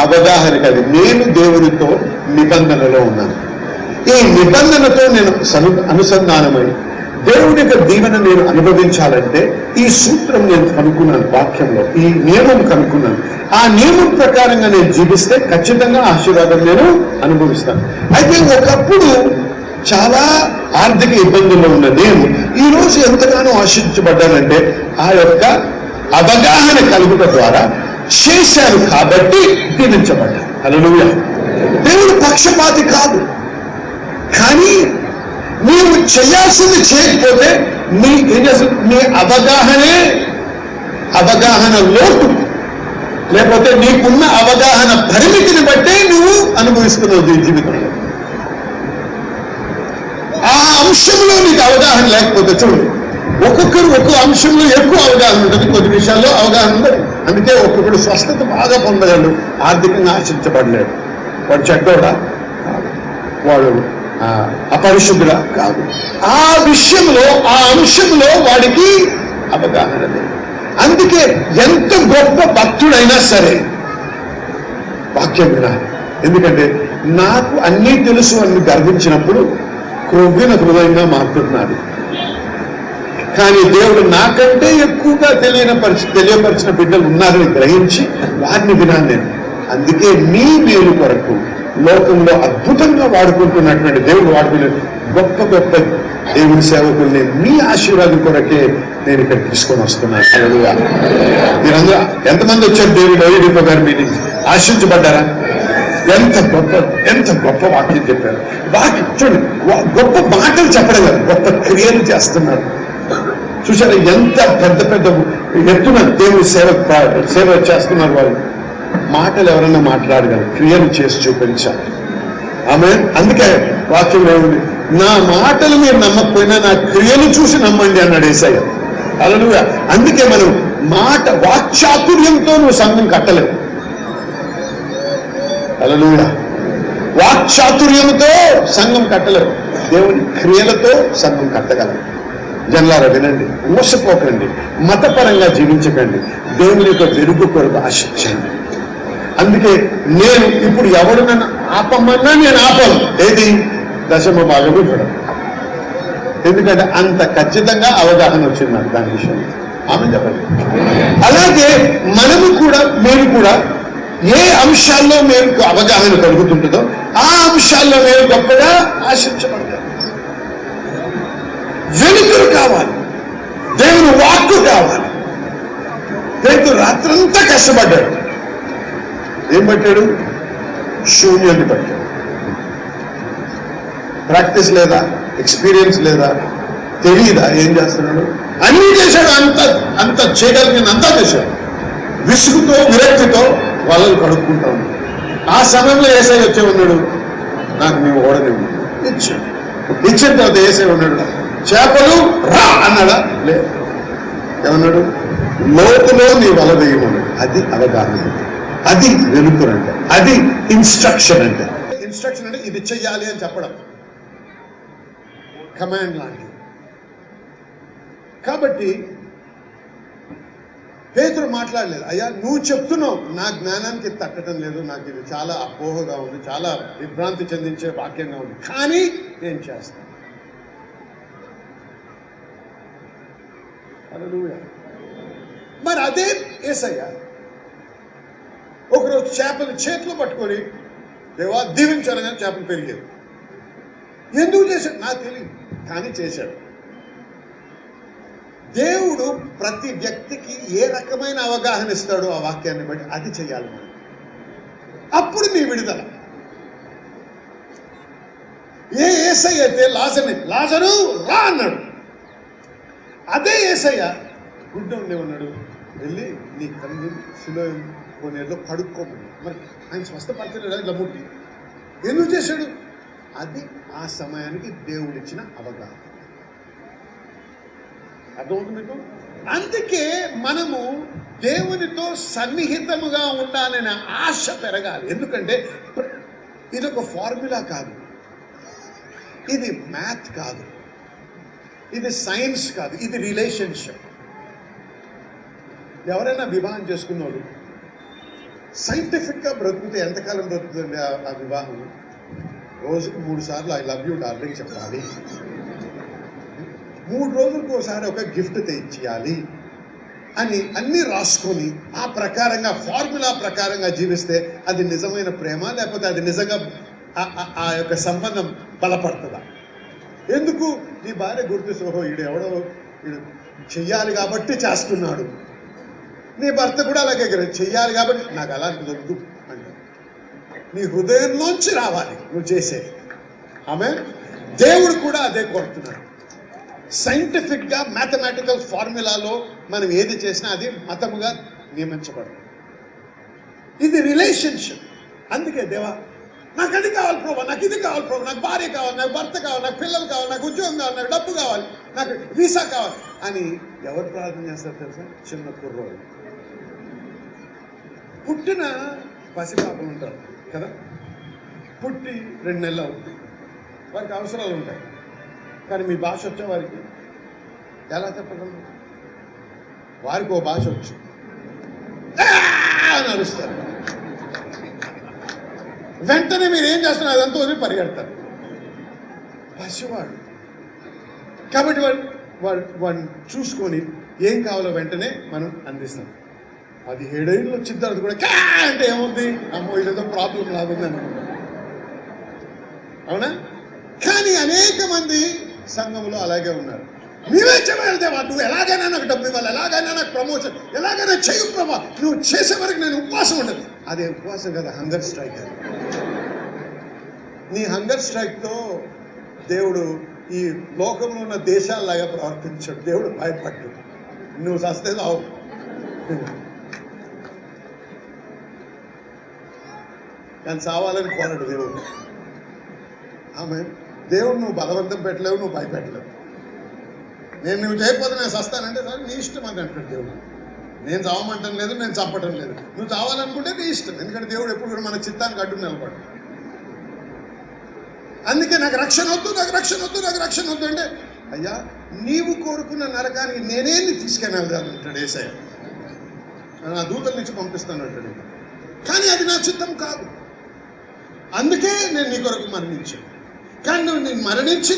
అవగాహన కాదు. నేను దేవునితో నిబంధనలో ఉన్నాను. ఈ నిబంధనతో నేను అనుసంధానమై దేవుడి యొక్క దీవెన నేను అనుభవించాలంటే ఈ సూత్రం నేను కనుక్కున్నాను, వాక్యంలో ఈ నియమం కనుక్కున్నాను. ఆ నియమం ప్రకారంగా నేను జీవిస్తే ఖచ్చితంగా ఆశీర్వాదం నేను అనుభవిస్తాను. అయితే ఒకప్పుడు చాలా ఆర్థిక ఇబ్బందుల్లో ఉన్న నేను ఈ రోజు ఎంతగానో ఆశించబడ్డానంటే ఆ యొక్క అవగాహన కలుగుట ద్వారా చేశాను కాబట్టి దీవించబడ్డాను. హల్లెలూయా. దేవుడు పక్షపాతి కాదు, కానీ నీవు చేయాల్సింది చేయకపోతే ఏం చేస్తుంది? నీ అవగాహన లోటు, లేకపోతే నీకున్న అవగాహన పరిమితిని బట్టే నువ్వు అనుభవిస్తున్నావు ఈ జీవితంలో. ఆ అంశంలో నీకు అవగాహన లేకపోతే చూడు, ఒక్కొక్కరు ఒక్కో అంశంలో ఎక్కువ అవగాహన ఉంటుంది, కొద్ది విషయాల్లో అవగాహన ఉండదు. అందుకే ఒక్కొక్కడు స్వస్థత బాగా పొందగలడు, ఆర్థికంగా ఆశించబడలేడు. వాడు చెడ్డోడా? వాడు అపరిశుద్ధుడా? కాదు. ఆ అంశంలో వాడికి అవగాహన లేదు. అందుకే ఎంత గొప్ప భక్తుడైనా సరే వాక్యం వినాలి. ఎందుకంటే నాకు అన్నీ తెలుసు అని గర్వించినప్పుడు క్రొవ్విన హృదయంగా మారుతున్నాడు. కానీ దేవుడు నాకంటే ఎక్కువగా తెలియపరిచిన బిడ్డలు ఉన్నారని గ్రహించి వారిని వినాను నేను. అందుకే నీ మేలు కొరకు లోకంలో అద్భుతంగా వాడుకుంటున్నటువంటి దేవుడు వాడుకునే గొప్ప గొప్ప దేవుని సేవకుల్ని మీ ఆశీర్వాదం కొరకే నేను ఇక్కడ తీసుకొని వస్తున్నాను. హల్లెలూయా. మీరందరూ ఎంతమంది వచ్చారు దేవుడు ఓయిడిపో గారి మీటింగ్? ఆశించబడ్డారా? ఎంత గొప్ప వాక్యం చెప్పారు. వాక్యం చూడండి, గొప్ప మాటలు చెప్పడం కాదు, గొప్ప క్రియలు చేస్తున్నారు. చూసారా ఎంత పెద్ద ఎత్తున దేవుని సేవ చేస్తున్నారు వాళ్ళు. మాటలు ఎవరన్నా మాట్లాడగలరు, క్రియలు చేసి చూపించాలి. ఆమె అందుకే వాక్యం ఏముంది? నా మాటలు మీరు నమ్మకపోయినా నా క్రియలు చూసి నమ్మండి అన్నాడు యేసయ్య. హల్లెలూయా. అందుకే మనం వాక్చాతుర్యంతో నువ్వు సంఘం కట్టలేవు. హల్లెలూయా. వాక్చాతుర్యంతో సంఘం కట్టలేవు, దేవుని క్రియలతో సంఘం కట్టగలరు. జనులారా వినండి, మోసపోకండి, మతపరంగా జీవించకండి, దేవుని యొక్క వెలుగు కొరకు ఆశించండి. అందుకే నేను ఇప్పుడు ఎవడు నన్ను ఆపమన్నా నేను ఆపను. ఏది? దశమ భాగం ఇవ్వడం. ఎందుకంటే అంత ఖచ్చితంగా అవగాహన వచ్చింది నాకు దాని విషయంలో. ఆమె చెప్పండి. అలాగే మీరు కూడా ఏ అంశాల్లో మీకు అవగాహన కలుగుతుంటుందో ఆ అంశాల్లో మీరు గొప్పగా ఆశించబడతారు. వెలుగురు కావాలి, దేవుని వాక్కు కావాలి. పేతురు రాత్రంతా కష్టపడ్డాడు. ఏం పట్టాడు? శూన్యాన్ని పట్టాడు. ప్రాక్టీస్ లేదా, ఎక్స్పీరియన్స్ లేదా, తెలియదా ఏం చేస్తున్నాడు? అన్నీ చేశాడు, అంత చేయగలిగిందంతా చేశాడు. విసుగుతో విరక్తితో వాళ్ళని కడుక్కుంటా ఉన్నాడు. ఆ సమయంలో యేసయ్య వచ్చే ఉన్నాడు, నాకు నీవు ఓడనివ్వు. ఇచ్చిన తర్వాత యేసయ్య ఉన్నాడు, చేపలు రా అన్నాడా? లేదు. ఏమన్నాడు? లోతులో నీ వల వేయమన్నాడు. అది అవగాహన, అది వెలుగురంటే, అది ఇన్స్ట్రక్షన్ అంటే. ఇన్స్ట్రక్షన్ అంటే ఇది చెయ్యాలి అని చెప్పడం, కమాండ్ లాంటిది. కాబట్టి పేతురు మాట్లాడలేదు. అయ్యా నువ్వు చెప్తున్నావు, నా జ్ఞానానికి తట్టడం లేదు, నాకు ఇది చాలా అపోహగా ఉంది, చాలా విభ్రాంతి చెందించే వాక్యంగా ఉంది, కానీ నేను చేస్తాను. హల్లెలూయా. మరి అదే యేసయ్య ఒకరోజు చేపలు చేతిలో పట్టుకొని దేవా దీవించాలని చేపలు పెరిగారు. ఎందుకు చేశాడు నాకు తెలియదు, కానీ చేశాడు. దేవుడు ప్రతి వ్యక్తికి ఏ రకమైన అవగాహన ఇస్తాడో ఆ వాక్యాన్ని బట్టి అది చేయాలి మనం. అప్పుడు నీ విడుదల. ఏ యేసయ్య అయితే లాజరు రా అన్నాడు, అదే యేసయ్య గుడ్డోనే ఉన్నాడు, వెళ్ళి నీ కళ్ళు సిలోయం కొనేలో కడుక్కోమని. మరి ఆయన స్వస్థపరచలేదా? ఇలా ముట్టి ఎందుకు చేశాడు? అది ఆ సమయానికి దేవుడిచ్చిన అవగాహన. అర్థమవుతుంది మీకు? అందుకే మనము దేవునితో సన్నిహితముగా ఉండాలనే ఆశ పెరగాలి. ఎందుకంటే ఇది ఒక ఫార్ములా కాదు, ఇది మ్యాథ్ కాదు, ఇది సైన్స్ కాదు, ఇది రిలేషన్షిప్. ఎవరైనా వివాహం చేసుకున్నోడు సైంటిఫిక్గా బ్రతుకుతే ఎంతకాలం బ్రతుకుతుంది ఆ వివాహం? రోజుకు 3 సార్లు ఐ లవ్ యూ డార్లింగ్ చెప్పాలి, 3 రోజులకు ఒకసారి ఒక గిఫ్ట్ తెచ్చేయాలి అని అన్నీ రాసుకొని ఆ ప్రకారంగా ఫార్ములా ప్రకారంగా జీవిస్తే అది నిజమైన ప్రేమ, లేకపోతే అది నిజంగా ఆ యొక్క సంబంధం బలపడుతుందా? ఎందుకు నీ భార్య గుర్తు ఈడు ఎవడో వీడు చెయ్యాలి కాబట్టి చేస్తున్నాడు, నీ భర్త కూడా అలాగే చెయ్యాలి కాబట్టి నాకు అలాంటి వద్దు అంటే నీ హృదయంలోంచి రావాలి నువ్వు చేసే. ఆమె దేవుడు కూడా అదే కోరుతున్నాడు. సైంటిఫిక్గా మ్యాథమెటికల్ ఫార్ములాలో మనం ఏది చేసినా అది మతముగా నియమించబడదు. ఇది రిలేషన్షిప్. అందుకే దేవా నాకు అది కావాలి ప్రభా, నాకు ఇది కావాలి ప్రభా, నాకు భార్య కావాలి, నాకు భర్త కావాలి, నాకు పిల్లలు కావాలి, నాకు ఉద్యోగం కావాలి, నాకు డబ్బు కావాలి, నాకు వీసా కావాలి అని ఎవరు ప్రార్థన చేస్తారు తెలుసా? చిన్న కుర్రోళ్ళు, పుట్టిన పసిపాపలు ఉంటారు కదా, పుట్టి 2 నెలలు అవుతుంది, వారికి అవసరాలు ఉంటాయి. కానీ మీ భాష వచ్చే వారికి ఎలా చెప్పగలరు? వారికి ఓ భాష వచ్చు అని అరుస్తారు. వెంటనే మీరు ఏం చేస్తున్నారు? అదంతా వదిలి పరిగెడతారు. పసివాడు కాబట్టి వాడిని చూసుకొని ఏం కావాలో వెంటనే మనం అందిస్తాం. 17 ఏళ్ళు వచ్చిన తర్వాత కూడా క్యా అంటే ఏముంది, అమ్మో ఇదేదో ప్రాబ్లం లాగుంది అనుకుంటాం, అవునా? కానీ అనేక మంది సంఘంలో అలాగే ఉన్నారు. నీవే చెప్పగలిదేవా, నువ్వు ఎలాగైనా నాకు డబ్బు ఇవ్వాలి, ఎలాగైనా నాకు ప్రమోషన్, ఎలాగైనా చెయ్యి ప్రభా, నువ్వు చేసే వరకు నేను ఉపవాసం ఉండదు. అదే ఉపవాసం కదా, హంగర్ స్ట్రైక్. అది నీ హంగర్ స్ట్రైక్తో దేవుడు ఈ లోకంలో ఉన్న దేశాల్లాగా ప్రవర్తించాడు. దేవుడు భయపడ్డు, నువ్వు సస్తే రావు. కానీ చావాలని కోరడు దేవుడు. ఆమె దేవుడు నువ్వు బలవంతం పెట్టలేవు, నువ్వు భయపెట్టలేవు. నేను నువ్వు చేయకపోతే నేను సస్తానంటే సరే నీ ఇష్టం అని అంటాడు దేవుడు. నేను చావమంటం లేదు, నేను చంపటం లేదు. నువ్వు చావాలనుకుంటే నీ ఇష్టం, ఎందుకంటే దేవుడు ఎప్పుడు కూడా మన చిత్తానికి అడ్డు నిలబడు. అందుకే నాకు రక్షణ వద్దు, నాకు రక్షణ వద్దు, నాకు రక్షణ వద్దు అంటే, అయ్యా నీవు కోరుకున్న నరకానికి నేనేంది తీసుకొని వెళ్దాను అంటాడు యేసయ్య. నా దూతల నుంచి పంపిస్తాను అంటాడు. కానీ అది నా చిత్తం కాదు, అందుకే నేను నీ కొరకు మరణించాను. కానీ నువ్వు నేను మరణించి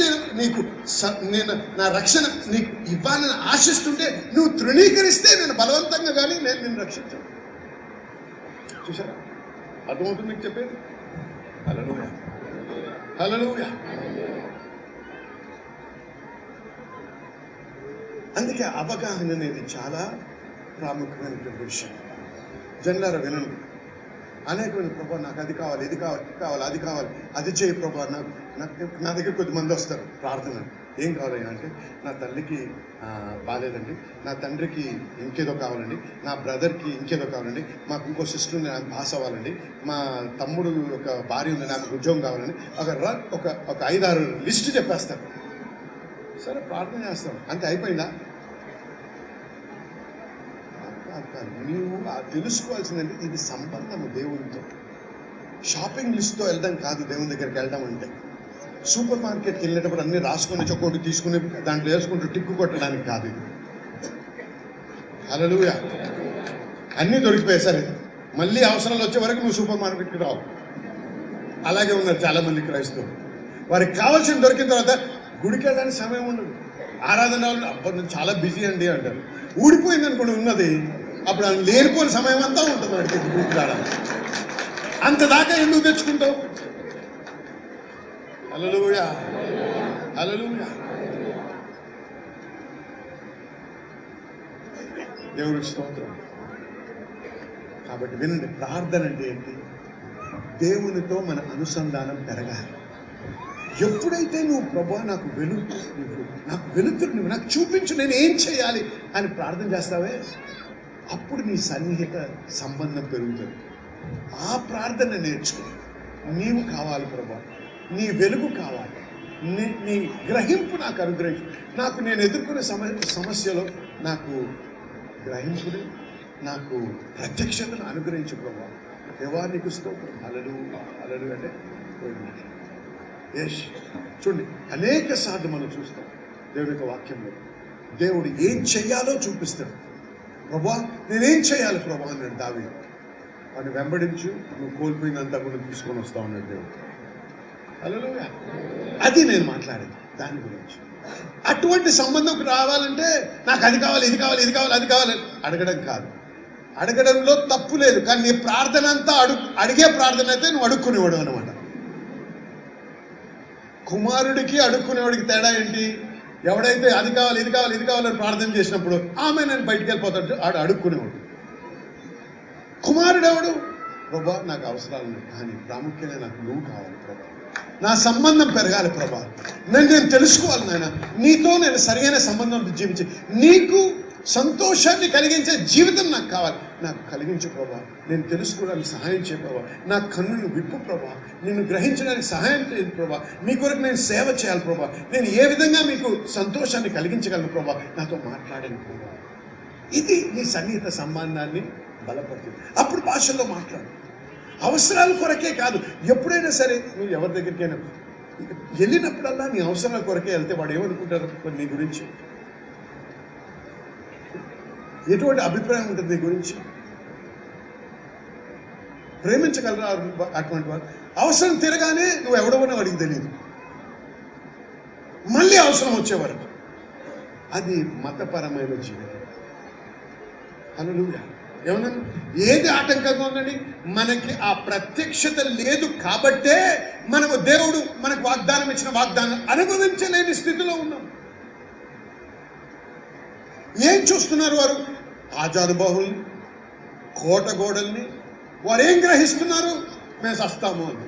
నేను నా రక్షణ నీకు ఇవ్వాలని ఆశిస్తుంటే నువ్వు తృణీకరిస్తే నేను బలవంతంగా కానీ నేను నిన్ను రక్షించాను. చూసారా? అర్థమవుతుంది మీకు చెప్పేది? హల్లెలూయా, హల్లెలూయా. అందుకే అవగాహన అనేది చాలా ప్రాముఖ్యమైనటువంటి విషయం. జనులారా వినండి. అనేకమైన ప్రభా నాకు అది కావాలి, ఇది కావాలి, కావాలి, అది కావాలి, అది చేయి ప్రభా. నా దగ్గర కొద్దిమంది వస్తారు ప్రార్థన. ఏం కావాలి అంటే, నా తల్లికి బాగాలేదండి, నా తండ్రికి ఇంకేదో కావాలండి, నా బ్రదర్కి ఇంకేదో కావాలండి, మాకు ఇంకో సిస్టర్ ఉంది నాకు పాస్ అవ్వాలండి, మా తమ్ముడు ఒక భార్య ఉంది నాకు ఉద్యోగం కావాలండి, ఒక 5-6 లిస్ట్ చెప్పేస్తారు. సరే ప్రార్థన చేస్తాం, అంతే అయిపోయిందా? నీవు తెలుసుకోవాల్సిందంటే ఇది సంబంధము దేవునితో. షాపింగ్ లిస్ట్తో వెళ్దాం కాదు దేవుని దగ్గరికి వెళ్దాం అంటే. సూపర్ మార్కెట్కి వెళ్ళేటప్పుడు అన్నీ రాసుకొని చొక్కోటి తీసుకుని దాంట్లో వేసుకుంటూ టిక్కు కొట్టడానికి కాదు ఇది. హల్లెలూయా. అన్నీ దొరికిపోయాయి సరే, మళ్ళీ అవసరాలు వచ్చే వరకు నువ్వు సూపర్ మార్కెట్కి రావు. అలాగే ఉన్నారు చాలామంది క్రైస్తవులు. వారికి కావాల్సిన దొరికిన తర్వాత గుడికి వెళ్ళడానికి సమయం ఉండదు. ఆరాధన వాళ్ళు అప్పుడు చాలా బిజీ అండి అంటారు. ఊడిపోయింది అనుకోండి ఉన్నది, అప్పుడు ఆయన లేనిపోయిన సమయం అంతా ఉంటుంది వాడికి గుడికి రావడానికి. అంతదాకా ఎందుకు తెచ్చుకుంటావు? హల్లెలూయా, హల్లెలూయా. దేవుడికి స్తోత్రం. కాబట్టి వినండి, ప్రార్థన అంటే ఏంటి? దేవునితో మన అనుసంధానం పెరగాలి. ఎప్పుడైతే నువ్వు ప్రభా నాకు వెలుతురు నువ్వు నాకు చూపించు, నేను ఏం చేయాలి అని ప్రార్థన చేస్తావే, అప్పుడు నీ సన్నిహిత సంబంధం పెరుగుతుంది. ఆ ప్రార్థన నేర్చుకో. నీవు కావాలి ప్రభా, నీ వెలుగు కావాలి, నీ గ్రహింపు నాకు అనుగ్రహించు. నాకు నేను ఎదుర్కొనే సమస్యలో నాకు గ్రహింపుని, నాకు ప్రత్యక్షతను అనుగ్రహించు ప్రభా. దేవా నీకు స్తోత్రం. హల్లెలూయా, హల్లెలూయా అంటే చూడండి, అనేక సార్లు మనం చూస్తాం దేవుని యొక్క వాక్యంలో దేవుడు ఏం చెయ్యాలో చూపిస్తాడు. ప్రభా నేనేం చేయాలి ప్రభా అన్నాడు దావీదు. వాడిని వెంబడించు, నువ్వు కోల్పోయినంతా కూడా తీసుకొని వస్తా ఉన్నాడు దేవుడు. హల్లెలూయా. అది నేను మాట్లాడేది దాని గురించి. అటువంటి సంబంధం రావాలంటే నాకు అది కావాలి, ఇది కావాలి, ఇది కావాలి, అది కావాలి అడగడం కాదు. అడగడంలో తప్పు లేదు, కానీ నీ ప్రార్థన అంతా అడిగే ప్రార్థన అయితే నువ్వు అడుక్కునేవాడు అనమాట. కుమారుడికి అడుక్కునేవాడికి తేడా ఏంటి? ఎవడైతే అది కావాలి, ఇది కావాలి, ఇది కావాలని ప్రార్థన చేసినప్పుడు ఆమె నేను బయటికి వెళ్ళిపోతాడు, ఆడు అడుక్కునేవాడు. కుమారుడు ఎవడు? ప్రభా నాకు అవసరాలు ఉన్నాయి, కానీ ప్రాముఖ్యంగా నాకు నువ్వు కావాలి ప్రభా, నా సంబంధం పెరగాలి ప్రభా, నేను తెలుసుకోవాలి నాయన, నీతో నేను సరైన సంబంధం జీవించి నీకు సంతోషాన్ని కలిగించే జీవితం నాకు కావాలి, నాకు కలిగించు ప్రభా, నేను తెలుసుకోవడానికి సహాయం చేయ ప్రభా, నా కన్నును విప్పు ప్రభా, నిన్ను గ్రహించడానికి సహాయం చేయండి ప్రభా, మీ కొరకు నేను సేవ చేయాలి ప్రభా, నేను ఏ విధంగా మీకు సంతోషాన్ని కలిగించగలను ప్రభా, నాతో మాట్లాడండి ప్రభా. ఇది నీ సన్నిహిత సంబంధాన్ని బలపడుతుంది. అప్పుడు భాషల్లో మాట్లాడు. అవసరాల కొరకే కాదు, ఎప్పుడైనా సరే నువ్వు ఎవరి దగ్గరికైనా వెళ్ళినప్పుడల్లా నీ అవసరాల కొరకే వెళ్తే వాడు ఏమనుకుంటారు నీ గురించి, ఎటువంటి అభిప్రాయం ఉంటుంది నీ గురించి? ప్రేమించగలరా అటువంటి వారు? అవసరం తిరగానే నువ్వు ఎవడవన్నా వాడికి తెలియదు, మళ్ళీ అవసరం వచ్చే వరకు. అది మతపరమైన జీవితం. హల్లెలూయా. ఏమన్నా ఏది ఆటంకంగా ఉందండి? మనకి ఆ ప్రత్యక్షత లేదు కాబట్టే మనకు దేవుడు మనకు వాగ్దానం ఇచ్చిన వాగ్దానం అనుభవించలేని స్థితిలో ఉన్నాం. ఏం చూస్తున్నారు వారు? ఆజానుబాహుల్ని, కోట గోడల్ని. వారు ఏం గ్రహిస్తున్నారు? మేము సస్తాము అని.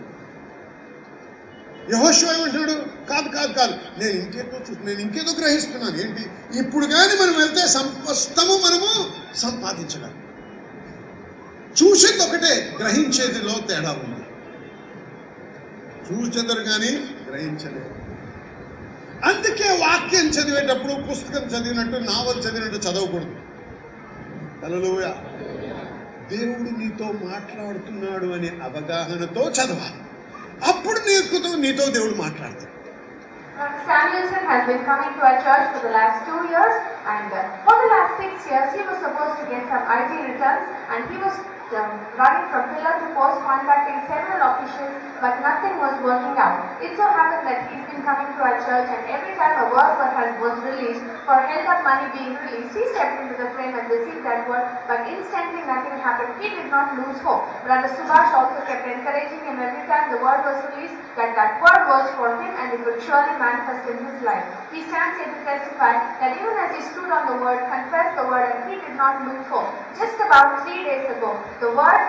యెహోషువ ఏమంటున్నాడు? కాదు కాదు కాదు, నేను ఇంకేదో గ్రహిస్తున్నాను. ఏంటి? ఇప్పుడు కానీ మనం వెళ్తే సమస్తము మనము సంపాదించగలం. చూసేది ఒకటే, గ్రహించేదిలో తేడా ఉంది. చూసేదరు కానీ గ్రహించలేదు. అందుకే వాక్యం చదివేటప్పుడు పుస్తకం చదివినట్టు, నావల్ చదివినట్టు చదవకూడదు. హల్లెలూయా. దేవుడు నీతో మాట్లాడుతున్నాడు అనే అవగాహనతో చదవాలి. అప్పుడు నీతో దేవుడు మాట్లాడతాడు. Samuelson has been coming to our church for the last 2 years, and for the last 6 years he was supposed to get some IT returns, and he was running from pillar to post, contacting several officials, but nothing was working out. It so happened that he's been coming to our church, and every time a word was released for held up money being released, he stepped into the frame and received that word, but instantly nothing happened. He did not lose hope. Brother Subhash also kept encouraging him every time the word was released, that word was for him and it would surely manifest in his life. He stands here to testify that even as he stood on the word, confessed the word, and he did not lose hope. Just about 3 days ago, the word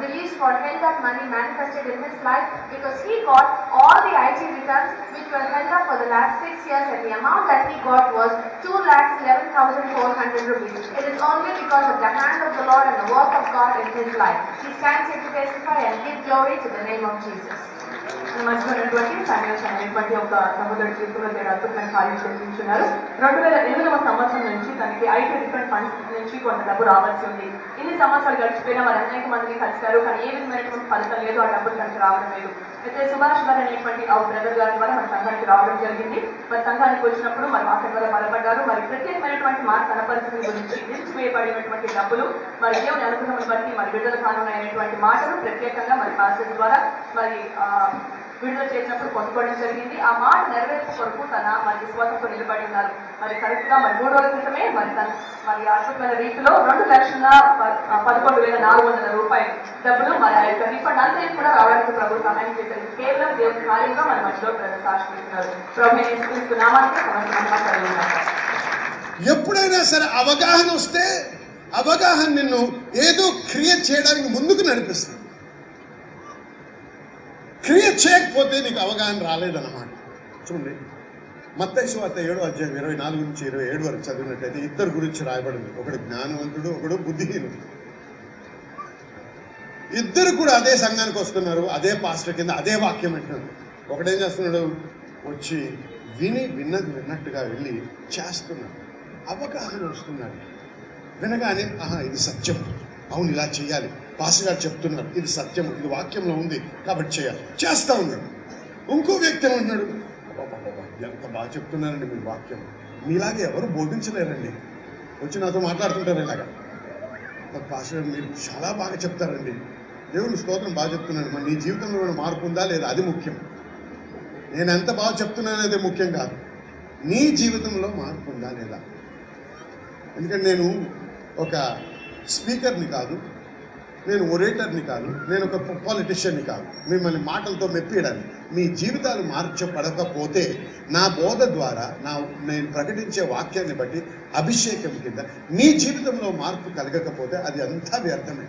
released for held up money manifested in his life, because he got all the IT returns which were held up for the last 6 years, and the amount that he got was 2,11,400 rupees. It is only because of the hand of the Lord and the work of God in his life. He stands here to testify and give glory to the name of Jesus. మధ్యమైనటువంటి Samuel అనేటువంటి ఒక సహోదరుడి జీవితంలో మీరు అద్భుతమైన కార్యం చేయించున్నారు. 2008వ సంవత్సరం నుంచి తనకి IT refund funds నుంచి కొంత డబ్బు రావాల్సి ఉంది. ఇన్ని సంవత్సరాలు గడిచిపోయినా మరి అనేక మందిని కలిశారు, కానీ ఏ విధమైనటువంటి ఫలితం లేదు, ఆ డబ్బులు తనకి రావడం లేదు. అయితే సుభాష్ గారు అనేటువంటి ఆ బ్రదర్ గారి ద్వారా మన సంఘానికి రావడం జరిగింది. మరి సంఘానికి వచ్చినప్పుడు మరి వాక్యం ద్వారా బలపడ్డారు. మరి ప్రత్యేకమైనటువంటి మాట తన పరిస్థితి గురించి నిలిచివేయబడినటువంటి డబ్బులు మరి దేవుని అనుగ్రహం బట్టి మరి విడుదల కానున్నటువంటి మాటలు ప్రత్యేకంగా మరి పాస్టర్స్ ద్వారా మరి విడుదల చేసినప్పుడు పొందుకోవడం జరిగింది. ఆ మాట నెరవేర్పు కొరకు తన మరి విశ్వాసంతో నిలబడి ఉన్నారు. మరి కరెక్ట్గా మరి 3 రోజుల క్రితమే మరి తన మరి అద్భుతమైన రీతిలో 2,11,400 రూపాయలు డబ్బులు మరి ఆ యొక్క రీఫండ్ అంతా కూడా రావడానికి ప్రభు సహాయం చేశారు. కేవలం దేవుని కార్యంగా మన మధ్యలో సాక్షిస్తున్నారు. ప్రభు నామానికి సమస్య. ఎప్పుడైనా సరే అవగాహన వస్తే అవగాహన నిన్ను ఏదో క్రియేట్ చేయడానికి ముందుకు నడిపిస్తుంది. క్రియేట్ చేయకపోతే నీకు అవగాహన రాలేదన్నమాట. చూడండి, మత్తయి సువార్త 7వ అధ్యాయం 24 నుంచి 27 వరకు చదివినట్లయితే ఇద్దరు గురించి రాయబడింది. ఒకడు జ్ఞానవంతుడు, ఒకడు బుద్ధిహీనుడు. ఇద్దరు కూడా అదే సంఘానికి వస్తున్నారు, అదే పాస్టర్ కింద అదే వాక్యం అంటున్నారు. ఒకడేం చేస్తున్నాడు? వచ్చి విన్నట్టుగా వెళ్ళి చేస్తున్నాడు. అవగాహన వస్తున్నాడు. వినగానే ఇది సత్యం, అవును ఇలా చేయాలి, పాస్టర్ గారు చెప్తున్నారు, ఇది సత్యం, ఇది వాక్యంలో ఉంది కాబట్టి చేయాలి, చేస్తా ఉన్నాడు. ఇంకో వ్యక్తి ఏమంటున్నాడు? ఎంత బాగా చెప్తున్నారండి మీరు వాక్యం, మీలాగే ఎవరు బోధించలేరండి, వచ్చి నాతో మాట్లాడుతుంటారు ఇలాగా. పాస్టర్ మీరు చాలా బాగా చెప్తారండి, దేవుని స్తోత్రం బాగా చెప్తున్నాను, మరి నీ జీవితంలో ఏమైనా మార్పు ఉందా లేదా అది ముఖ్యం. నేను ఎంత బాగా చెప్తున్నాను అనేది ముఖ్యం కాదు, నీ జీవితంలో మార్పు ఉందా లేదా. ఎందుకంటే నేను ఒక స్పీకర్ని కాదు, నేను ఒరేటర్ని కాదు, నేను ఒక పాలిటిషియన్ని కాదు, మిమ్మల్ని మాటలతో మెప్పియడానికి. మీ జీవితాలు మార్చబడకపోతే నా బోధ ద్వారా నేను ప్రకటించే వాక్యాన్ని బట్టి అభిషేకం కింద నీ జీవితంలో మార్పు కలగకపోతే అది అంతా వ్యర్థమే.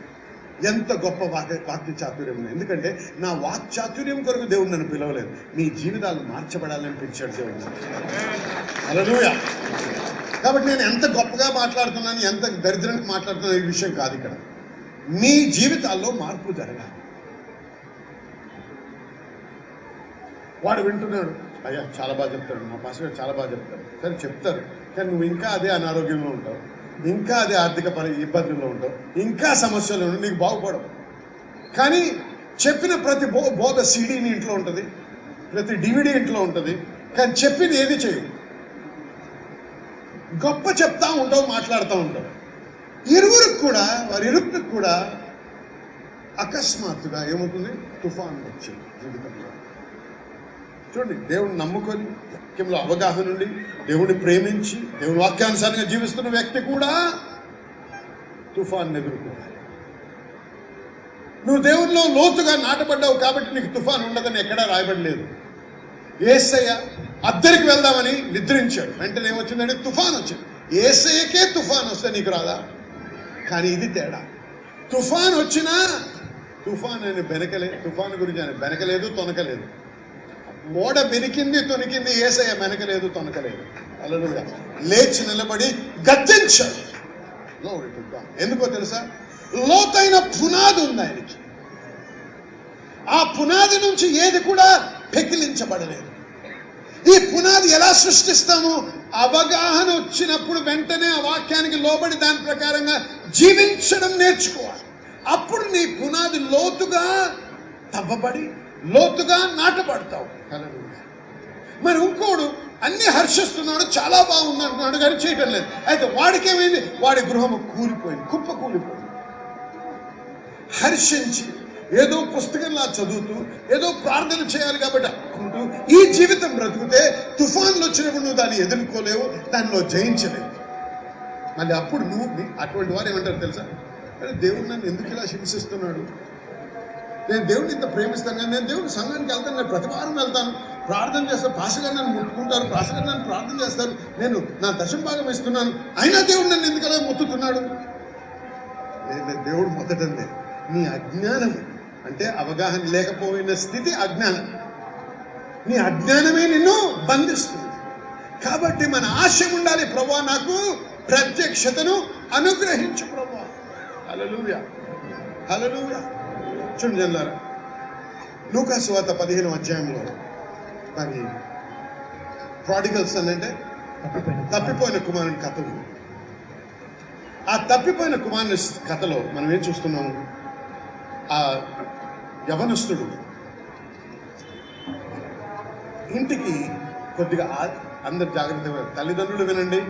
ఎంత గొప్ప వాక్య చాతుర్యం. ఎందుకంటే నా వాక్ చాతుర్యం కొరకు దేవుడు నన్ను పిలవలేదు, మీ జీవితాలు మార్చబడాలని పిలిచాడు దేవుడు. హల్లెలూయా. కాబట్టి నేను ఎంత గొప్పగా మాట్లాడుతున్నాను, ఎంత దరిద్రంగా మాట్లాడుతున్నాను ఈ విషయం కాదు. ఇక్కడ మీ జీవితాల్లో మార్పు జరగాలి. వాడు వింటున్నాడు, అయ్యా చాలా బాగా చెప్తాడు, మా పాస్టర్ గారు చాలా బాగా చెప్తారు. సరే చెప్తారు, కానీ నువ్వు ఇంకా అదే అనారోగ్యంలో ఉంటావు, ఇంకా అదే ఆర్థిక ఇబ్బందుల్లో ఉంటావు, ఇంకా సమస్యలు ఉంటావు, నీకు బాగుపడవు. కానీ చెప్పిన ప్రతి బోధ సీడీని ఇంట్లో ఉంటుంది, ప్రతి డివిడీ ఇంట్లో ఉంటుంది, కానీ చెప్పింది ఏది చేయవు. గొప్ప చెప్తా ఉంటావు, మాట్లాడుతూ ఉంటావు. వారిరువురికి కూడా అకస్మాత్తుగా ఏమవుతుంది, తుఫాన్ వచ్చింది జీవితంలో. చూడండి, దేవుని నమ్ముకొని వాక్యంలో అవగాహన నుండి దేవుని ప్రేమించి దేవుని వాక్యానుసారంగా జీవిస్తున్న వ్యక్తి కూడా తుఫాన్ ఎదుర్కోవాలి. నువ్వు దేవునిలో లోతుగా నాటబడ్డావు కాబట్టి నీకు తుఫాన్ ఉండదని ఎక్కడా రాయబడలేదు. యేసయ్య అద్దరికి వెళ్దామని నిద్రించాడు, వెంటనే ఏమొచ్చిందంటే తుఫాన్ వచ్చింది. యేసయ్యకే తుఫాన్ వస్తే నీకు రాదా? కానీ ఇది తేడా. తుఫాన్ వచ్చినా తుఫాన్ గురించి ఆయన బెనకలేదు, తొనకలేదు. ఓడ బెనికింది, తొనికింది, యేసయ్య బెనకలేదు, తొనకలేదు. హల్లెలూయా. లేచి నిలబడి గద్దించాడు. ఎందుకో తెలుసా? లోతైన పునాది ఉంది ఆయనకి. ఆ పునాది నుంచి ఏది కూడా పెకిలించబడలేదు. ఈ పునాది ఎలా సృష్టిస్తాము? అవగాహన వచ్చినప్పుడు వెంటనే ఆ వాక్యానికి లోబడి దాని ప్రకారంగా జీవించడం నేర్చుకోవాలి. అప్పుడు నీ పునాది లోతుగా తవ్వబడి లోతుగా నాటబడతావు. మరి ఇంకోడు అన్ని హర్షిస్తున్నాడు, చాలా బాగుంది అంటున్నాడు, కానీ చేయటం లేదు. అయితే వాడికి ఏమైంది? వాడి గృహము కూలిపోయింది, కుప్ప కూలిపోయింది. హర్షించి ఏదో పుస్తకంలా చదువుతూ ఏదో ప్రార్థన చేయాలి కాబట్టి అనుకుంటూ ఈ జీవితం బ్రతుకుతే తుఫాన్లు వచ్చినప్పుడు నువ్వు దాన్ని ఎదుర్కోలేవు, దానిలో జయించలేవు. మళ్ళీ అప్పుడు నువ్వు అటువంటి వారు ఏమంటారు తెలుసా? అరే దేవుడు నన్ను ఎందుకు ఇలా హింసిస్తున్నాడు, నేను దేవుడిని ఇంత ప్రేమిస్తాను, కానీ నేను దేవుడి సంఘానికి వెళ్తాను, నేను ప్రతి వారం వెళ్తాను, ప్రార్థన చేస్తాను, పాస్టర్ నన్ను ముట్టుకుంటారు, పాస్టర్ నన్ను ప్రార్థన చేస్తారు, నేను నా దశమ భాగం ఇస్తున్నాను, అయినా దేవుడు నన్ను ఎందుకు అలా మొత్తుతున్నాడు? దేవుడు మొత్తటందే నీ అజ్ఞానం. అంటే అవగాహన లేకపోయిన స్థితి అజ్ఞానం. నీ అజ్ఞానమే నిన్ను బంధిస్తుంది. కాబట్టి మన ఆశ ఉండాలి, ప్రభువా నాకు ప్రత్యక్షతను అనుగ్రహించు ప్రభువా. హల్లెలూయా, హల్లెలూయా. చూడండి జనులారా, లూకా సువార్త 15వ అధ్యాయంలో మరి ప్రాడిగల్ సన్ అంటే తప్పిపోయిన కుమారుని కథ ఉంది. ఆ తప్పిపోయిన కుమారుని కథలో మనం ఏం చూస్తున్నాము? ఆ యవనస్తుడు ఇంటికి కొద్దిగా అందరు జాగ్రత్తగా, తల్లిదండ్రులు వినండి,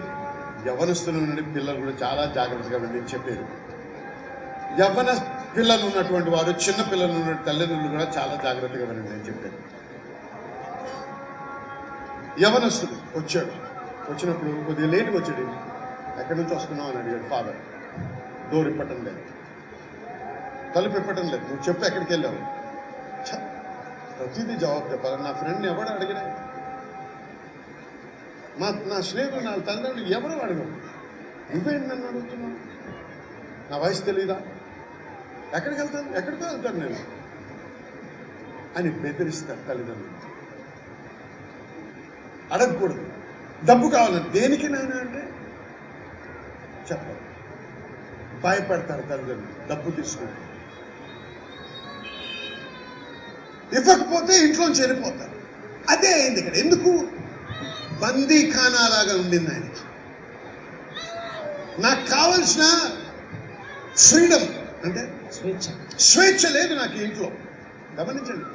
యవనస్తులు వినండి, పిల్లలు కూడా చాలా జాగ్రత్తగా వినండి చెప్పారు. యవ్వన పిల్లలు ఉన్నటువంటి వారు, చిన్న పిల్లలు ఉన్న తల్లిదండ్రులు కూడా చాలా జాగ్రత్తగా వినండి అని చెప్పారు. యవనస్తుడు వచ్చాడు, వచ్చినప్పుడు కొద్దిగా లేటుగా వచ్చాడు. ఎక్కడి నుంచి వస్తున్నావు అని అడిగాడు ఫాదర్. డోర్ ఇప్పటం లేదు, తలుపు ఇప్పటం లేదు, నువ్వు చెప్పు ఎక్కడికి వెళ్ళావు? ప్రతిదీ జవాబు చెప్పాలి. నా ఫ్రెండ్ని ఎవడు అడిగినా, నా స్నేహితుడు, నా తల్లిదండ్రులు ఎవరు అడగవు, నువ్వేంటి నన్ను అడుగుతున్నావు? నా వయసు తెలీదా? ఎక్కడికి వెళ్తాను, ఎక్కడికో వెళ్తాను నేను అని బెదిరిస్తారు తల్లిదండ్రులు. అడగకూడదు. డబ్బు కావాలని, దేనికి నాయన అంటే చెప్పరు, భయపడతారు తల్లిదండ్రులు. డబ్బు తీసుకుంటారు, ఇవ్వకపోతే ఇంట్లోంచి వెళ్ళిపోతారు. అదే అయింది ఇక్కడ. ఎందుకు? బందీఖానాలాగా ఉండింది ఆయనకి. నాకు కావలసిన ఫ్రీడమ్ అంటే స్వేచ్ఛ లేదు నాకు ఇంట్లో. గమనించండి,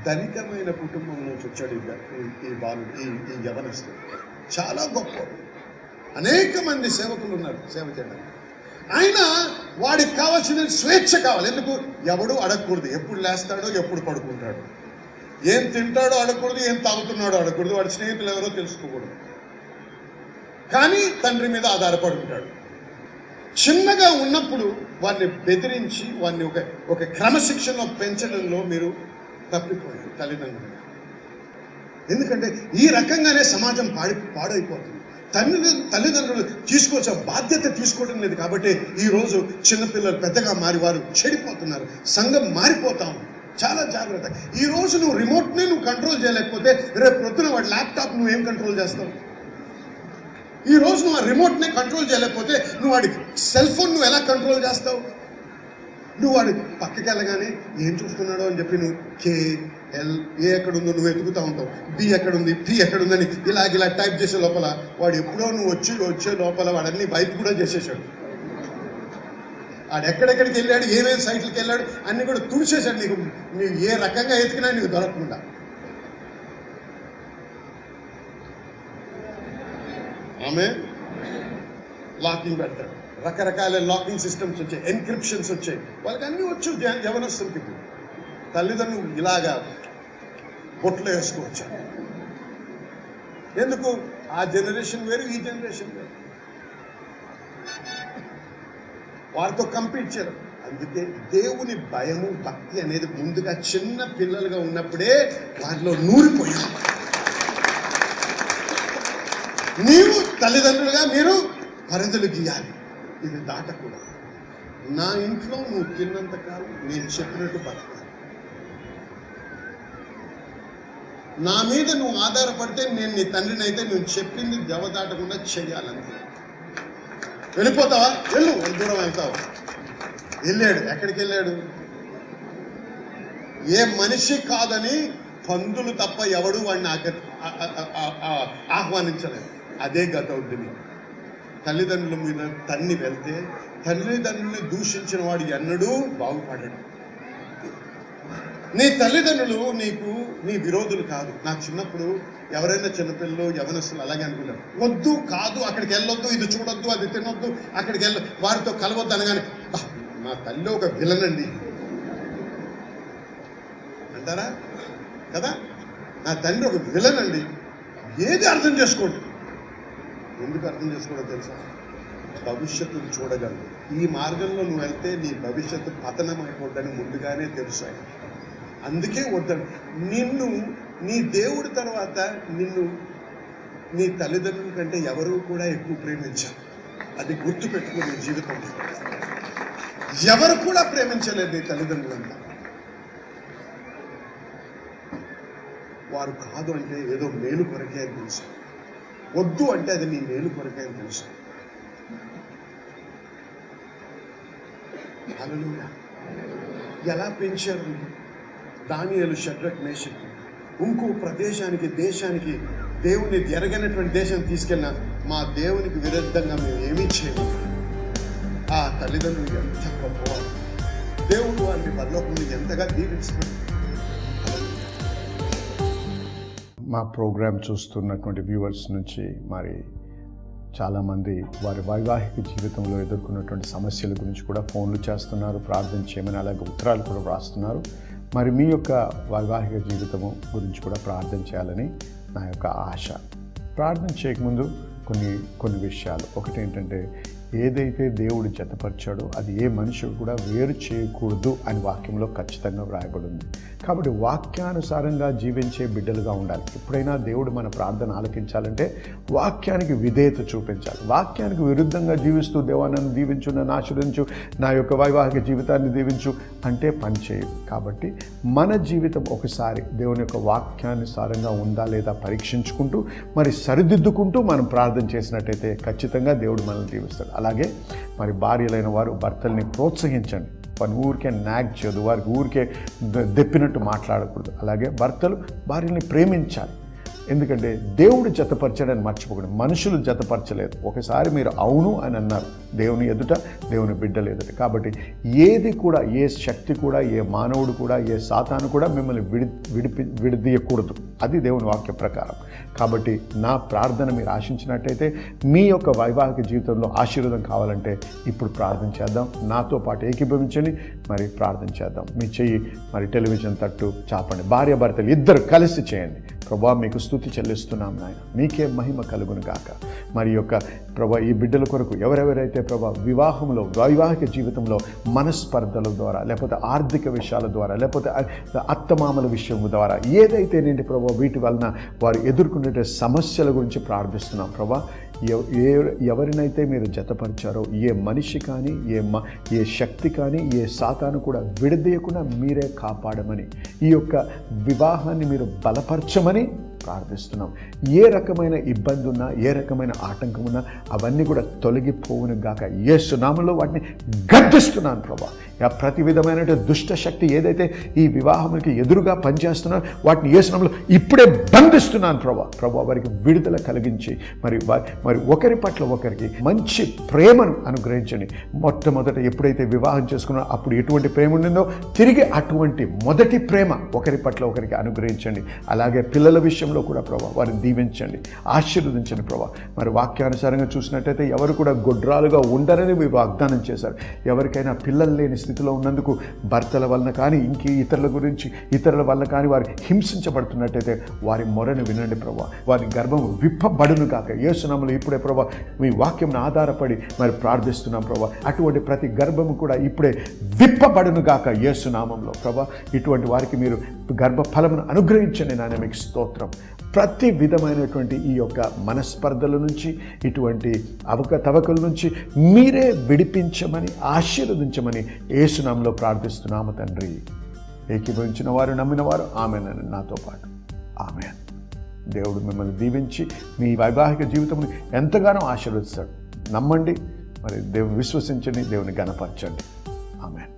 ధనికమైన కుటుంబం నుంచి వచ్చాడు ఈ బాలుడు, ఈ యవనస్తుడు. చాలా గొప్ప, అనేక మంది సేవకులు ఉన్నారు సేవ చేయడానికి. ఆయన వాడికి కావాల్సిన స్వేచ్ఛ కావాలి. ఎందుకు? ఎవడు అడగకూడదు, ఎప్పుడు లేస్తాడో ఎప్పుడు పడుకుంటాడు, ఏం తింటాడో అడగకూడదు, ఏం తాగుతున్నాడో అడగకూడదు, వాడి స్నేహితులు ఎవరో తెలుసుకోకూడదు. కానీ తండ్రి మీద ఆధారపడి ఉంటాడు. చిన్నగా ఉన్నప్పుడు వాడిని బెదిరించి వాడిని ఒక క్రమశిక్షణలో పెంచడంలో మీరు తప్పిపోయారు తల్లిదండ్రులు. ఎందుకంటే ఈ రకంగానే సమాజం పాడైపోతుంది. తల్లిదండ్రులు తీసుకోవాల్సిన బాధ్యత తీసుకోవడం లేదు. కాబట్టి ఈరోజు చిన్నపిల్లలు పెద్దగా మారి వారు చెడిపోతున్నారు, సంఘం మారిపోతాం. చాలా జాగ్రత్త. ఈరోజు నువ్వు రిమోట్ని నువ్వు కంట్రోల్ చేయలేకపోతే రేపు పొద్దున వాడి ల్యాప్టాప్ నువ్వేం కంట్రోల్ చేస్తావు? ఈ రోజు నువ్వు ఆ రిమోట్ని కంట్రోల్ చేయలేకపోతే నువ్వు వాడి సెల్ ఫోన్ నువ్వు ఎలా కంట్రోల్ చేస్తావు? నువ్వు వాడి పక్కకి వెళ్ళగానే ఏం చూస్తున్నాడో అని చెప్పి నువ్వు KL ఏ ఎక్కడుందో నువ్వు ఎతుకుతూ ఉంటావు, B ఎక్కడుంది, P ఎక్కడుందని ఇలా టైప్ చేసే లోపల వాడు ఎప్పుడో నువ్వు వచ్చే లోపల వాడన్నీ బయట కూడా చేసేసాడు. వాడు ఎక్కడెక్కడికి వెళ్ళాడు, ఏమేమి సైట్లకి వెళ్ళాడు అన్నీ కూడా తుడిచేశాడు. నీకు ఏ రకంగా ఎతికినా నీకు దొరకకుండా. ఆమె లాకింగ్ పెడతాడు, రకరకాల లాకింగ్ సిస్టమ్స్ వచ్చాయి, ఎన్క్రిప్షన్స్ వచ్చాయి, వాళ్ళకి అన్నీ వచ్చు. యవనస్తులకి ఇప్పుడు తల్లిదండ్రులు ఇలాగా బొట్లు వేసుకోవచ్చు. ఎందుకు? ఆ జనరేషన్ వేరు, ఈ జనరేషన్ వేరు, వారితో కంపీట్ చేయరు. అందుకే దేవుని భయము భక్తి అనేది ముందుగా చిన్న పిల్లలుగా ఉన్నప్పుడే వారిలో నూరిపోయింది. నీవు తల్లిదండ్రులుగా మీరు పరిధులు గీయాలి, ఇది దాటకూడదు. నా ఇంట్లో నువ్వు తిన్నంతకాలం నేను చెప్పినట్టు బతకాలి. నా మీద నువ్వు ఆధారపడితే నేను నీ తండ్రిని అయితే నువ్వు చెప్పింది జవదాటకుండా చెయ్యాలంతే. వెళ్ళిపోతావా? వెళ్ళు, దూరం వెళ్తావా? వెళ్ళాడు, ఎక్కడికి వెళ్ళాడు? ఏ మనిషి కాదని పందులు తప్ప ఎవడు వాడిని ఆహ్వానించలేదు. అదే గతవుద్దిని. తల్లిదండ్రుల మీద తన్ని వెళ్తే తల్లిదండ్రుల్ని దూషించిన వాడు ఎన్నడూ బాగుపడడు. నీ తల్లిదండ్రులు నీ విరోధులు కాదు. నాకు చిన్నప్పుడు ఎవరైనా చిన్నపిల్లలు యవనస్తులు అలాగే అనుకున్నారు, వద్దు, కాదు, అక్కడికి వెళ్ళొద్దు, ఇది చూడొద్దు, అది తినొద్దు, అక్కడికి వారితో కలవద్దు అనగానే మా తల్లి ఒక విలన్ అండి అంటారా కదా? నా తండ్రి ఒక విలన్ అండి. ఏది అర్థం చేసుకోండి. ఎందుకు అర్థం చేసుకోవడం తెలుసా? భవిష్యత్తును చూడగలరు. ఈ మార్గంలో నువ్వు వెళ్తే నీ భవిష్యత్తు పతనం అయిపోద్దని ముందుగానే తెలుసు. అందుకే వద్దని. నిన్ను నీ దేవుడి తర్వాత నిన్ను నీ తల్లిదండ్రుల కంటే ఎవరు కూడా ఎక్కువ ప్రేమించారు. అది గుర్తుపెట్టుకో నీ జీవితంలో. ఎవరు కూడా ప్రేమించలేదు నీ తల్లిదండ్రులంతా. వారు కాదు అంటే ఏదో మేలు కొరకే అని తెలుసు, వద్దు అంటే అది నీ మేలు కొరకే అని తెలుసు. హల్లెలూయా. ఎలా పెంచారు? దానియేలు, షడ్రక్, మేషక్ ఇంకో ప్రదేశానికి, దేశానికి, దేవుని ఎరగనటువంటి దేశం తీసుకెళ్ళినా మా దేవునికి విరుద్ధంగా మేము ఏమీ చేయము. ఆ తల్లిదండ్రులు ఎంత గొప్పవారు. దేవుడు వారిని పరలోకంలో ఎంతగా దీవించుకున్నారు. మా ప్రోగ్రామ్ చూస్తున్నటువంటి వ్యూవర్స్ నుంచి మరి చాలామంది వారి వైవాహిక జీవితంలో ఎదుర్కొన్నటువంటి సమస్యల గురించి కూడా ఫోన్లు చేస్తున్నారు, ప్రార్థన చేయమని, అలాగే ఉత్తరాలు కూడా వ్రాస్తున్నారు. మరి మీ యొక్క వైవాహిక జీవితము గురించి కూడా ప్రార్థన చేయాలని నా యొక్క ఆశ. ప్రార్థన చేయకముందు కొన్ని విషయాలు. ఒకటి ఏంటంటే, ఏదైతే దేవుడు జతపరిచాడో అది ఏ మనిషి కూడా వేరు చేయకూడదు అని వాక్యంలో ఖచ్చితంగా వ్రాయబడి ఉంది. కాబట్టి వాక్యానుసారంగా జీవించే బిడ్డలుగా ఉండాలి. ఎప్పుడైనా దేవుడు మన ప్రార్థన ఆలకించాలంటే వాక్యానికి విధేయత చూపించాలి. వాక్యానికి విరుద్ధంగా జీవిస్తూ దేవా నన్ను దీవించు, నన్ను ఆశీర్వదించు, నా యొక్క వైవాహిక జీవితాన్ని దీవించు అంటే పనిచేయదు. కాబట్టి మన జీవితం ఒకసారి దేవుని యొక్క వాక్యానుసారంగా ఉందా లేదా పరీక్షించుకుంటూ మరి సరిదిద్దుకుంటూ మనం ప్రార్థన చేసినట్టయితే ఖచ్చితంగా దేవుడు మనల్ని దీవిస్తాడు. అలాగే మరి భార్యలైన వారు భర్తల్ని ప్రోత్సహించండి. వారిని ఊరికే నాగ్ చేయదు, వారికి ఊరికే దెప్పినట్టు మాట్లాడకూడదు. అలాగే భర్తలు భార్యల్ని ప్రేమించాలి. ఎందుకంటే దేవుడు జతపరచాడని మర్చిపోకండి, మనుషులు జతపరచలేదు. ఒకసారి మీరు అవును అని అన్నారు దేవుని ఎదుట, దేవుని బిడ్డల ఎదుట. కాబట్టి ఏది కూడా, ఏ శక్తి కూడా, ఏ మానవుడు కూడా, ఏ సాతాను కూడా మిమ్మల్ని విడదీయకూడదు. అది దేవుని వాక్య ప్రకారం. కాబట్టి నా ప్రార్థన మీరు ఆశించినట్టయితే మీ యొక్క వైవాహిక జీవితంలో ఆశీర్వాదం కావాలంటే ఇప్పుడు ప్రార్థన చేద్దాం. నాతో పాటు ఏకీభవించండి, మరి ప్రార్థన చేద్దాం. మీ చెయ్యి మరి టెలివిజన్ తట్టు చాపండి. భార్యాభర్తలు ఇద్దరు కలిసి చేయండి. ప్రభా మీకు స్తుతి చెల్లిస్తున్నాం నాయన, మీకే మహిమ కలుగును గాక. మరి యొక్క ప్రభా ఈ బిడ్డల కొరకు ఎవరెవరైతే ప్రభా వివాహంలో, వైవాహిక జీవితంలో మనస్పర్ధల ద్వారా, లేకపోతే ఆర్థిక విషయాల ద్వారా, లేకపోతే అత్తమామల విషయం ద్వారా ఏదైతే ఏంటి ప్రభా వీటి వలన వారు ఎదుర్కొనే సమస్యల గురించి ప్రార్థిస్తున్నాం. ప్రభా ఎవరినైతే మీరు జతపరిచారో ఏ మనిషి కానీ, ఏ శక్తి కానీ, ఏ సాతాను కూడా విడదీయకుండా మీరే కాపాడమని, ఈ యొక్క వివాహాన్ని మీరు బలపరచమని ప్రార్థిస్తున్నాం. ఏ రకమైన ఇబ్బంది ఉన్నా, ఏ రకమైన ఆటంకం ఉన్నా అవన్నీ కూడా తొలగిపోవును గాక. యేసు నామములో వాటిని గద్దిస్తున్నాను ప్రభా. ప్రతి విధమైన దుష్ట శక్తి ఏదైతే ఈ వివాహానికి ఎదురుగా పనిచేస్తున్నారో వాటిని యేసు నామములో ఇప్పుడే బంధిస్తున్నాను ప్రభా. వారికి విడుదల కలిగించి మరి ఒకరి పట్ల ఒకరికి మంచి ప్రేమను అనుగ్రహించండి. మొట్టమొదట ఎప్పుడైతే వివాహం చేసుకున్నారో అప్పుడు ఎటువంటి ప్రేమ ఉండిందో తిరిగి అటువంటి మొదటి ప్రేమ ఒకరి పట్ల ఒకరికి అనుగ్రహించండి. అలాగే పిల్లల విషయంలో కూడా ప్రభా వారిని దీవించండి, ఆశీర్వదించండి ప్రభా. మరి వాక్యానుసారంగా చూసినట్టయితే ఎవరు కూడా గొడ్రాలుగా ఉండరని మీరు వాగ్దానం చేశారు. ఎవరికైనా పిల్లలు లేని స్థితిలో ఉన్నందుకు భర్తల వలన కానీ, ఇతరుల వలన కానీ వారు హింసించబడుతున్నట్టయితే వారి మొరను వినండి ప్రభా. వారి గర్భం విప్పబడును కాక యేసు నామములో ఇప్పుడే ప్రభా మీ వాక్యంను ఆధారపడి మరి ప్రార్థిస్తున్నాం ప్రభా. అటువంటి ప్రతి గర్భము కూడా ఇప్పుడే విప్పబడును గాక యేసు నామములో ప్రభా. ఇటువంటి వారికి మీరు గర్భఫలమును అనుగ్రహించండి నాయన, మీకు స్తోత్రం. ప్రతి విధమైనటువంటి ఈ యొక్క మనస్పర్ధల నుంచి, ఇటువంటి అవకతవకల నుంచి మీరే విడిపించమని, ఆశీర్వదించమని యేసు నామములో ప్రార్థిస్తున్నాము తండ్రి. ఏకీభవించిన వారు, నమ్మిన వారు ఆమేన్ నాతో పాటు ఆమేన్. దేవుడు మిమ్మల్ని దీవించి మీ వైవాహిక జీవితంలో ఎంతగానో ఆశీర్వదిస్తాడు. నమ్మండి, మరి దేవుని విశ్వసించండి, దేవుని ఘనపరచండి. ఆమేన్.